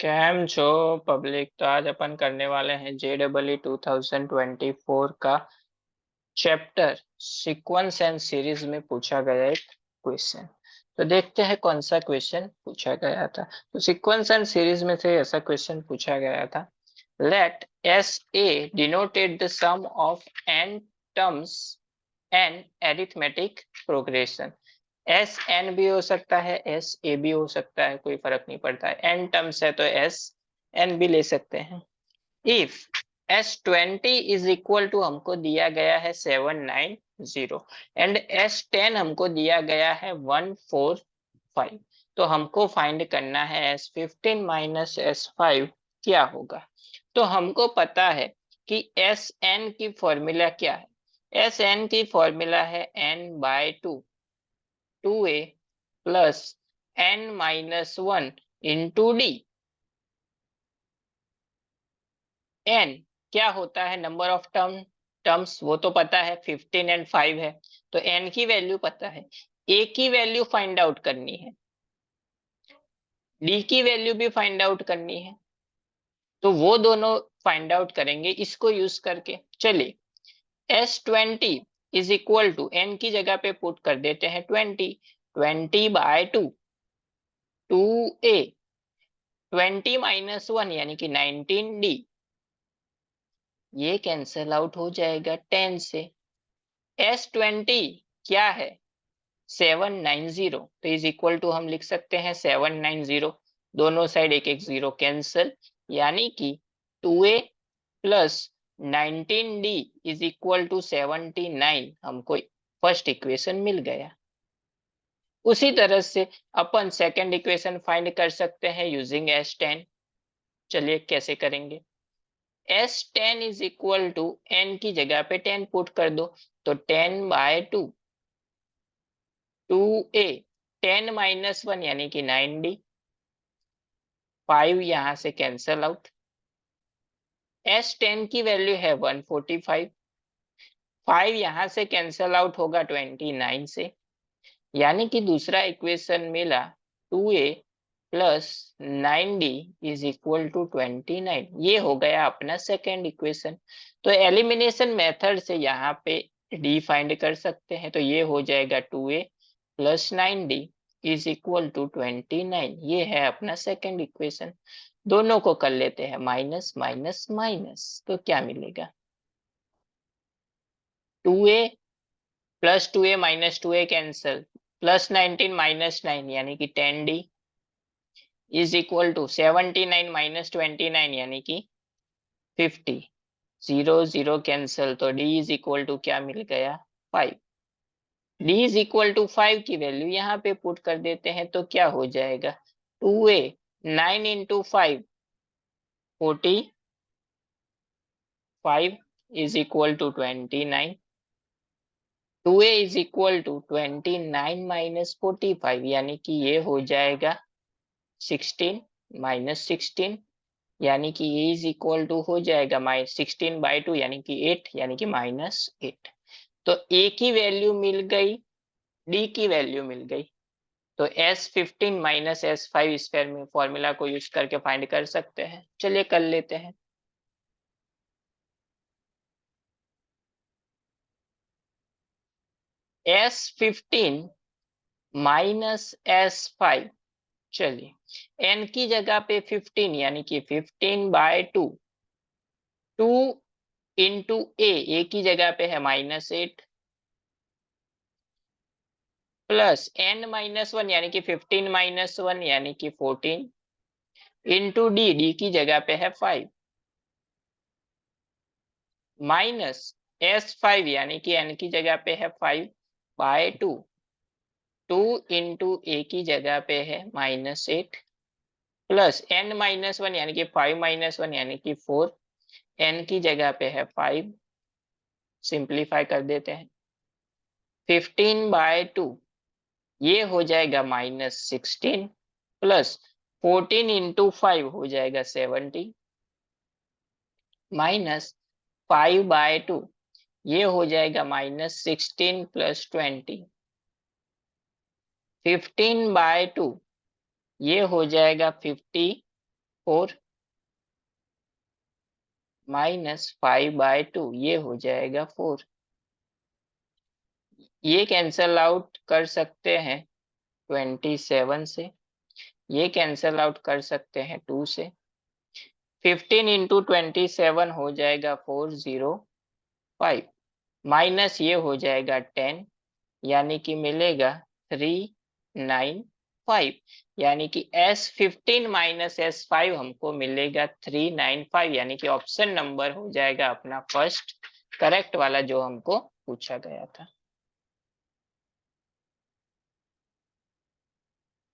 Cam जो public. तो आज अपन करने वाले हैं JEE 2024 का चैप्टर सीक्वेंस एंड सीरीज में पूछा गया एक क्वेश्चन। तो देखते हैं कौन सा क्वेश्चन पूछा गया था। तो सीक्वेंस एंड सीरीज में से ऐसा क्वेश्चन पूछा गया था। Let SA denoted the sum of n terms and arithmetic progression. SN भी हो सकता है, SA भी हो सकता है, कोई फर्क नहीं पड़ता है। n टर्म्स है तो SN भी ले सकते हैं। If S20 is equal to हमको दिया गया है 790 एंड S10 हमको दिया गया है 145। तो हमको फाइंड करना है S15 माइनस S5 क्या होगा। तो हमको पता है कि SN की फॉर्मूला क्या है। SN की फॉर्मूला है n/2 2a plus n-1 into D. n क्या होता है, नंबर ऑफ टर्म्स वो तो पता है, 15 एंड 5 है। तो n की वैल्यू पता है, a की वैल्यू फाइंड आउट करनी है, d की वैल्यू भी फाइंड आउट करनी है। तो वो दोनों फाइंड आउट करेंगे इसको यूज करके। चलिए, S20 is equal to n की जगह पे पुट कर देते हैं 20 2a 20-1 यानी कि 19d। ये कैंसल आउट हो जाएगा 10 से। S20 क्या है, 790। तो इज इक्वल टू हम लिख सकते हैं 790, दोनों साइड एक एक जीरो कैंसल, यानी कि 2a plus 19d is equal to 79। हमको फर्स्ट इक्वेशन मिल गया। उसी तरह से अपन सेकंड इक्वेशन फाइंड कर सकते हैं यूजिंग S10। चलिए कैसे करेंगे। S10 is equal to n की जगह पे 10 पुट कर दो, तो 10/2 2a 10-1 यानी कि 9d। 5 यहां से कैंसल आउट। S10 की वैल्यू है 145। 5 यहां से कैंसल आउट होगा 29 से, यानी कि दूसरा इक्वेशन मिला 2a plus 9d is equal to 29। ये हो गया अपना सेकेंड इक्वेशन। तो एलिमिनेशन मेथड से यहाँ पे d फाइंड कर सकते हैं। तो ये हो जाएगा 2a plus 9d is equal to 29। ये है अपना सेकेंड इक्वेशन। दोनों को कर लेते हैं माइनस माइनस माइनस, तो क्या मिलेगा, 2a plus 2a minus 2a cancel, plus 19 minus 9 यानी कि 10d is equal to 79 minus 29 यानी कि 50। 0 0 कैंसल, तो d इज इक्वल टू क्या मिल गया, 5। d इज इक्वल टू 5 की वैल्यू यहाँ पे पुट कर देते हैं, तो क्या हो जाएगा, 2a 9 into 5 45 is equal to 29। 2a is equal to 29 minus 45 यानी कि ये हो जाएगा 16 माइनस 16, यानी कि ये इज इक्वल टू हो जाएगा 16/2 यानी कि 8 यानी कि -8। तो a की वैल्यू मिल गई, d की वैल्यू मिल गई। तो S15 माइनस S5 इस फॉर्मूला को यूज करके फाइंड कर सकते हैं। चलिए कर लेते हैं। S15 minus S5। चलिए, n की जगह पे 15 यानी कि 15/2 2 इंटू a की जगह पे है -8 प्लस n-1 यानी कि 15-1 यानी कि 14 इंटू डी की जगह पे है 5 माइनस S5 यानी कि n की जगह पे है 5/2 2 इंटू a की जगह पे है -8 प्लस n-1 यानी कि 5-1 यानी कि 4 n की जगह पे है 5। सिंप्लीफाई कर देते हैं, 15/2 ये हो जाएगा -16 प्लस 14 इंटू 5 हो जाएगा 70 माइनस 5/2 ये हो जाएगा -16 प्लस 20। 15/2 ये हो जाएगा 50 4 माइनस 5/2 ये हो जाएगा 4। ये कैंसल आउट कर सकते हैं 27 से, ये कैंसल आउट कर सकते हैं 2 से। 15 इंटू 27 हो जाएगा 405 माइनस ये हो जाएगा 10, यानी कि मिलेगा 395, यानी कि S15 माइनस S5 हमको मिलेगा 395, यानी कि ऑप्शन नंबर हो जाएगा अपना फर्स्ट करेक्ट वाला जो हमको पूछा गया था।